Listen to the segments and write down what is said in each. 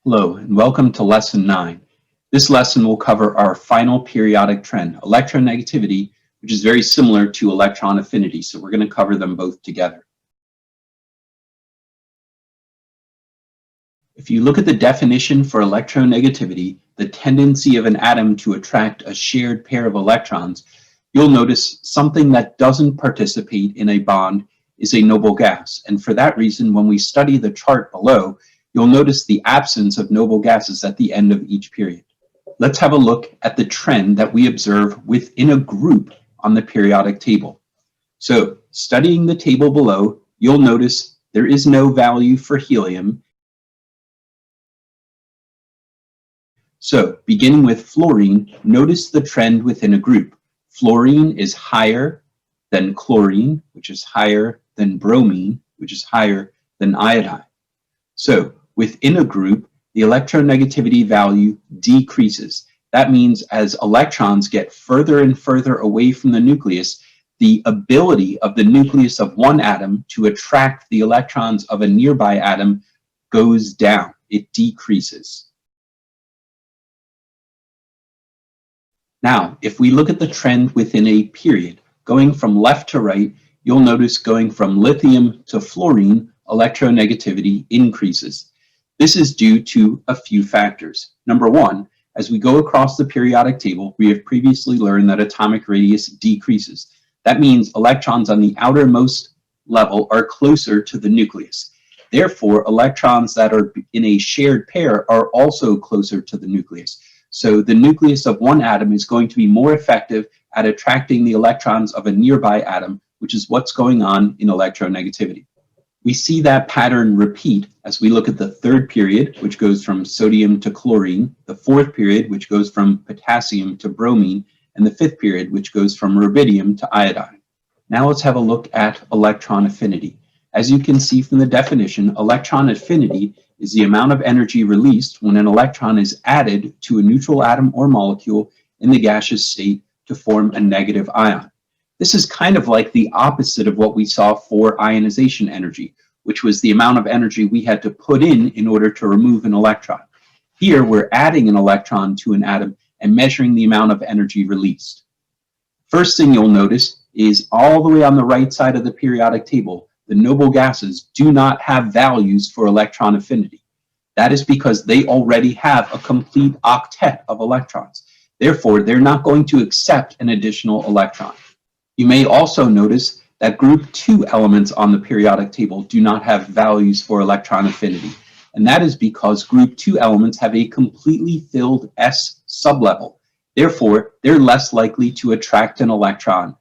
Hello, and welcome to Lesson 9. This lesson will cover our final periodic trend, electronegativity, which is very similar to electron affinity, so we're going to cover them both together. If you look at the definition for electronegativity, the tendency of an atom to attract a shared pair of electrons, you'll notice something that doesn't participate in a bond is a noble gas. And for that reason, when we study the chart below, you'll notice the absence of noble gases at the end of each period. Let's have a look at the trend that we observe within a group on the periodic table. So, studying the table below, you'll notice there is no value for helium. So, beginning with fluorine, notice the trend within a group. Fluorine is higher than chlorine, which is higher than bromine, which is higher than iodine. So, within a group, the electronegativity value decreases. That means as electrons get further and further away from the nucleus, the ability of the nucleus of one atom to attract the electrons of a nearby atom goes down. It decreases. Now, if we look at the trend within a period, going from left to right, you'll notice going from lithium to fluorine, electronegativity increases. This is due to a few factors. Number one, as we go across the periodic table, we have previously learned that atomic radius decreases. That means electrons on the outermost level are closer to the nucleus. Therefore, electrons that are in a shared pair are also closer to the nucleus. So the nucleus of one atom is going to be more effective at attracting the electrons of a nearby atom, which is what's going on in electronegativity. We see that pattern repeat as we look at the third period, which goes from sodium to chlorine, the fourth period, which goes from potassium to bromine, and the fifth period, which goes from rubidium to iodine. Now let's have a look at electron affinity. As you can see from the definition, electron affinity is the amount of energy released when an electron is added to a neutral atom or molecule in the gaseous state to form a negative ion. This is kind of like the opposite of what we saw for ionization energy, which was the amount of energy we had to put in order to remove an electron. Here, we're adding an electron to an atom and measuring the amount of energy released. First thing you'll notice is all the way on the right side of the periodic table, the noble gases do not have values for electron affinity. That is because they already have a complete octet of electrons. Therefore, they're not going to accept an additional electron. You may also notice that group 2 elements on the periodic table do not have values for electron affinity. And that is because group 2 elements have a completely filled s sublevel. Therefore, they're less likely to attract an electron.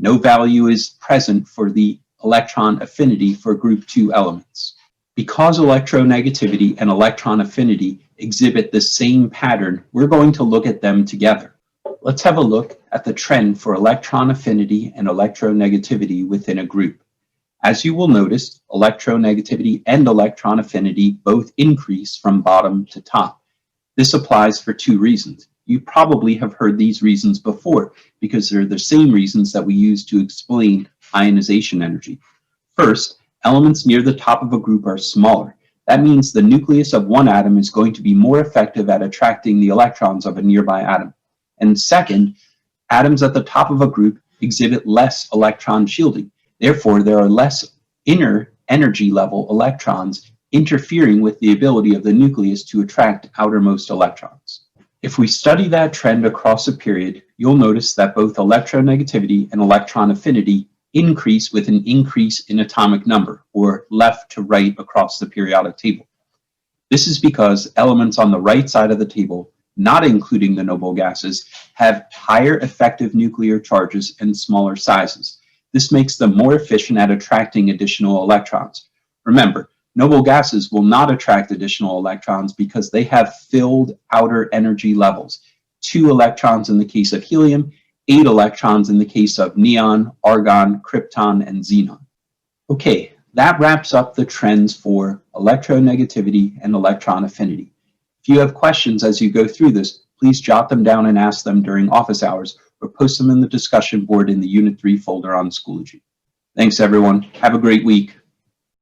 No value is present for the electron affinity for group 2 elements. Because electronegativity and electron affinity exhibit the same pattern, we're going to look at them together. Let's have a look at the trend for electron affinity and electronegativity within a group. As you will notice, electronegativity and electron affinity both increase from bottom to top. This applies for 2 reasons. You probably have heard these reasons before because they're the same reasons that we use to explain ionization energy. First, elements near the top of a group are smaller. That means the nucleus of one atom is going to be more effective at attracting the electrons of a nearby atom. And second, atoms at the top of a group exhibit less electron shielding. Therefore, there are less inner energy level electrons interfering with the ability of the nucleus to attract outermost electrons. If we study that trend across a period, you'll notice that both electronegativity and electron affinity increase with an increase in atomic number, or left to right across the periodic table. This is because elements on the right side of the table, not including the noble gases, have higher effective nuclear charges and smaller sizes. This makes them more efficient at attracting additional electrons. Remember, noble gases will not attract additional electrons because they have filled outer energy levels. 2 electrons in the case of helium, 8 electrons in the case of neon, argon, krypton, and xenon. Okay, that wraps up the trends for electronegativity and electron affinity. If you have questions as you go through this, please jot them down and ask them during office hours or post them in the discussion board in the Unit 3 folder on Schoology. Thanks, everyone. Have a great week.